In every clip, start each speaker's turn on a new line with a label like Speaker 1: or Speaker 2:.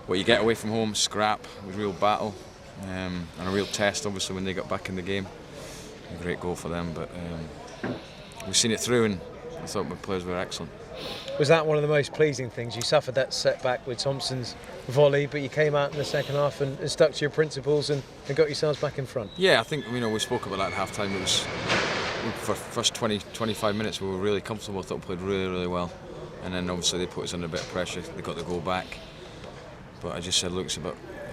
Speaker 1: what you get away from home, scrap, was a real battle, and a real test obviously when they got back in the game. A great goal for them, but we've seen it through, and I thought my players were excellent.
Speaker 2: Was that one of the most pleasing things? You suffered that setback with Thompson's volley, but you came out in the second half and stuck to your principles and got yourselves back in front.
Speaker 1: Yeah, I think we spoke about that at half time. It was for the first 20-25 minutes we were really comfortable. I thought we played really, really well, and then obviously they put us under a bit of pressure. They got the goal back, but I just said, look,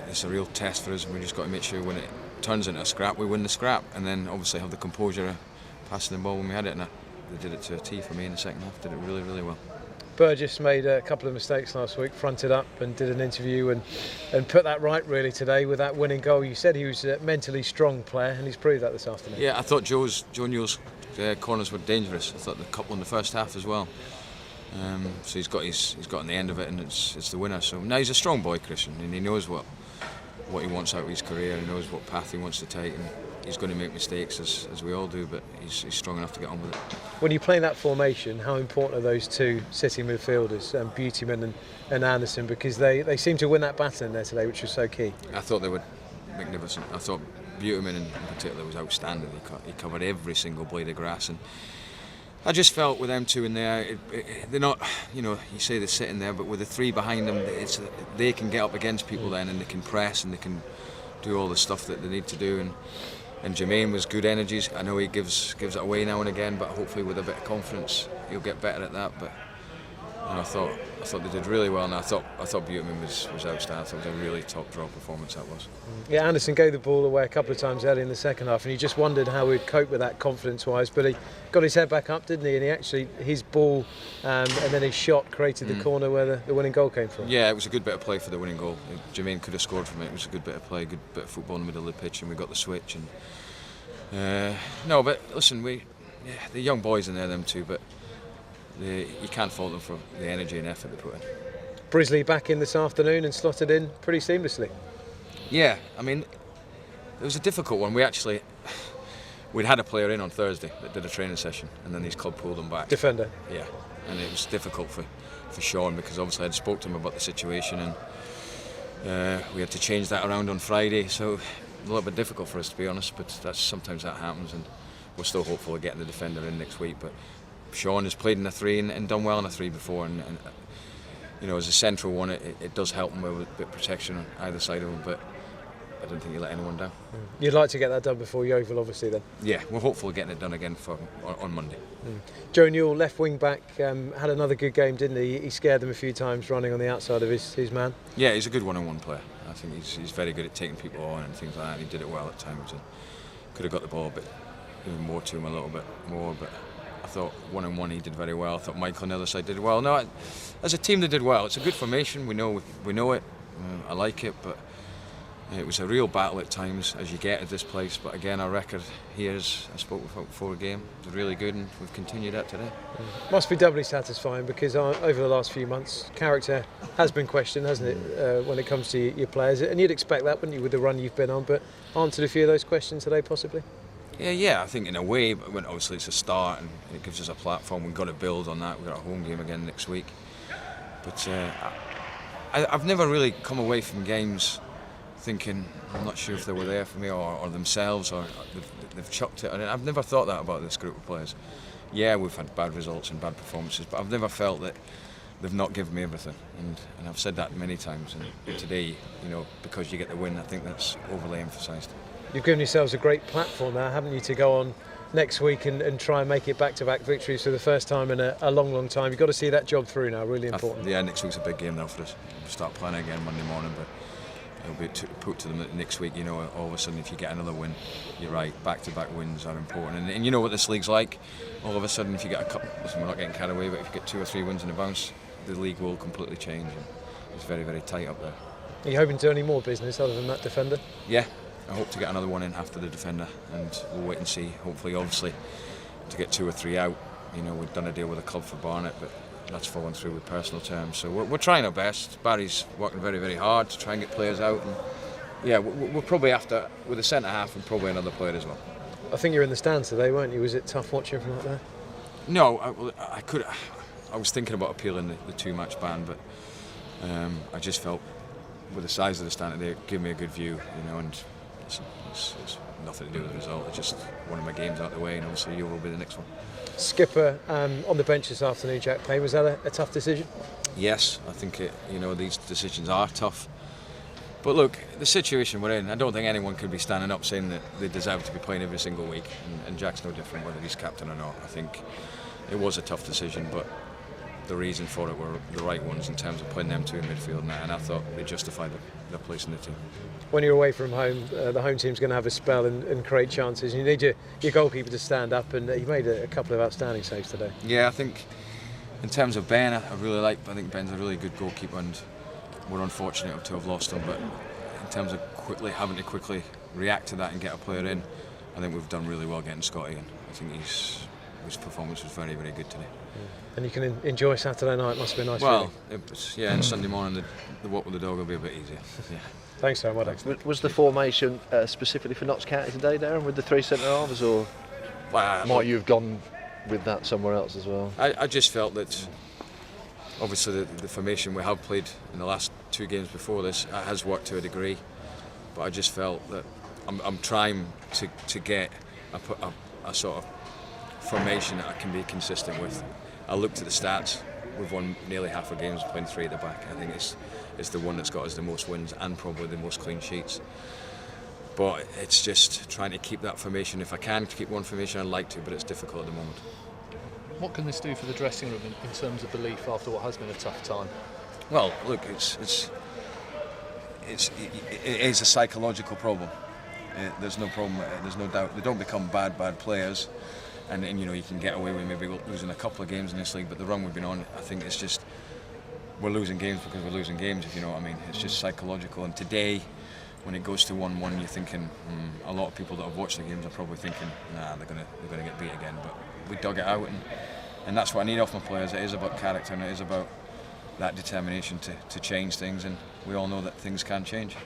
Speaker 1: it's a real test for us, and we just got to make sure when it turns into a scrap, we win the scrap, and then obviously have the composure of passing the ball when we had it. And they did it to a T for me in the second half. Did it really, really well.
Speaker 2: Burgess made a couple of mistakes last week, fronted up and did an interview and put that right really today with that winning goal. You said he was a mentally strong player, and he's proved that this afternoon.
Speaker 1: Yeah, I thought Joe Newell's corners were dangerous. I thought the couple in the first half as well. So he's got on the end of it, and it's the winner. So now he's a strong boy, Christian, and he knows what he wants out of his career. He knows what path he wants to take, and he's going to make mistakes as we all do, but he's strong enough to get on with it.
Speaker 2: When you play in that formation, how important are those two sitting midfielders, Beautyman and Anderson, because they seem to win that battle in there today, which was so key?
Speaker 1: I thought they were magnificent. I thought Beautyman in particular was outstanding. He covered every single blade of grass, and I just felt with them two in there, they're not, you say they're sitting there, but with the three behind them, they can get up against people then, and they can press and they can do all the stuff that they need to do. And Jermaine was good energies. I know he gives it away now and again, but hopefully with a bit of confidence he'll get better at that. But I thought they did really well, and I thought Beautyman was outstanding. I thought it was a really top draw performance that was.
Speaker 2: Yeah, Anderson gave the ball away a couple of times early in the second half, and you just wondered how he'd cope with that confidence-wise. But he got his head back up, didn't he? And his ball and then his shot created the corner where the winning goal came from.
Speaker 1: Yeah, it was a good bit of play for the winning goal. Jermaine could have scored from it. It was a good bit of play, good bit of football in the middle of the pitch, and we got the switch. And no, but listen, the young boys in there, them two, but you can't fault them for the energy and effort they put in.
Speaker 2: Brisley back in this afternoon and slotted in pretty seamlessly.
Speaker 1: Yeah, I mean, it was a difficult one. We'd had a player in on Thursday that did a training session, and then his club pulled him back.
Speaker 2: Defender.
Speaker 1: Yeah, and it was difficult for Sean, because obviously I'd spoke to him about the situation, and we had to change that around on Friday, so a little bit difficult for us, to be honest, but sometimes that happens, and we're still hopeful of getting the defender in next week. But Sean has played in a three and done well in a three before, and as a central one, it does help him with a bit of protection on either side of him, but I don't think you let anyone down.
Speaker 2: You'd like to get that done before Yeovil, obviously, then?
Speaker 1: Yeah, we're hopeful of getting it done again on Monday.
Speaker 2: Joe Newell, left wing back, had another good game, didn't he? He scared them a few times running on the outside of his man.
Speaker 1: Yeah, he's a good one-on-one player. I think he's very good at taking people on and things like that. He did it well at times, and could have got the ball a bit even more to him, a little bit more, but I thought one-on-one he did very well. I thought Michael on the other side did well. No, as a team they did well. It's a good formation. We know it. I like it, but it was a real battle at times, as you get at this place. But again, our record here, as I spoke before the game, was really good, and we've continued that today.
Speaker 2: Must be doubly satisfying, because over the last few months, character has been questioned, hasn't it, when it comes to your players? And you'd expect that, wouldn't you, with the run you've been on? But answered a few of those questions today, possibly?
Speaker 1: Yeah, I think in a way, but obviously it's a start and it gives us a platform. We've got to build on that. We've got a home game again next week. But I've never really come away from games thinking, I'm not sure if they were there for me or themselves, or they've chucked it. I've never thought that about this group of players. Yeah, we've had bad results and bad performances, but I've never felt that they've not given me everything. And I've said that many times. And today, because you get the win, I think that's overly emphasised.
Speaker 2: You've given yourselves a great platform now, haven't you, to go on next week and try and make it back-to-back victories for the first time in a long time. You've got to see that job through now, really important.
Speaker 1: Yeah, next week's a big game now for us. We'll start playing again Monday morning, but it'll be put to them that next week, all of a sudden if you get another win, you're right, back-to-back wins are important. And you know what this league's like. All of a sudden if you get a couple, listen, we're not getting carried away, but if you get 2 or 3 wins in a bounce, the league will completely change. And it's very, very tight up there.
Speaker 2: Are you hoping to do any more business other than that defender?
Speaker 1: Yeah. I hope to get another one in after the defender, and we'll wait and see. Hopefully, obviously, to get 2 or 3 out. We've done a deal with a club for Barnet, but that's fallen through with personal terms. So we're trying our best. Barry's working very, very hard to try and get players out. And yeah, we're probably after, with a centre half and probably another player as well.
Speaker 2: I think you were in the stands today, weren't you? Was it tough watching from up there?
Speaker 1: No, I was thinking about appealing the 2-match ban, but I just felt with the size of the stand, they give me a good view, you know, and it's nothing to do with the result. It's just one of my games out of the way, and obviously you will be the next one.
Speaker 2: Skipper on the bench this afternoon, Jack Payne, was that a tough decision?
Speaker 1: Yes, I think these decisions are tough. But look, the situation we're in, I don't think anyone could be standing up saying that they deserve to be playing every single week, and Jack's no different whether he's captain or not. I think it was a tough decision, but the reason for it were the right ones in terms of putting them two in midfield, and I thought they justified their place in the team.
Speaker 2: When you're away from home, the home team's going to have a spell and create chances. You need your goalkeeper to stand up, and he made a couple of outstanding saves today.
Speaker 1: Yeah, I think in terms of Ben, I think Ben's a really good goalkeeper, and we're unfortunate to have lost him. But in terms of having to quickly react to that and get a player in, I think we've done really well getting Scotty in. I think his performance was very, very good today.
Speaker 2: And you can enjoy Saturday night. Must be a nice feeling.
Speaker 1: And Sunday morning the walk with the dog will be a bit easier. Yeah.
Speaker 2: Thanks so much.
Speaker 3: Was the formation specifically for Notts County today, Darren, with the three centre halves, or might you have gone with that somewhere else as well?
Speaker 1: I just felt that obviously the formation we have played in the last two games before this has worked to a degree, but I just felt that I'm trying to get a sort of formation that I can be consistent with. I looked at the stats. We've won nearly half our games playing three at the back. I think it's the one that's got us the most wins and probably the most clean sheets. But it's just trying to keep that formation. If I can keep one formation, I'd like to, but it's difficult at the moment.
Speaker 4: What can this do for the dressing room in terms of belief after what has been a tough time?
Speaker 1: Well, look, it is a psychological problem. There's no problem. There's no doubt. They don't become bad players, and you can get away with maybe losing a couple of games in this league. But the run we've been on, I think it's just we're losing games because we're losing games. If you know what I mean, it's just psychological. And today, when it goes to 1-1, you're thinking a lot of people that have watched the games are probably thinking, nah, they're gonna get beat again. But we dug it out, and that's what I need off my players. It is about character, and it is about that determination to change things, and we all know that things can change.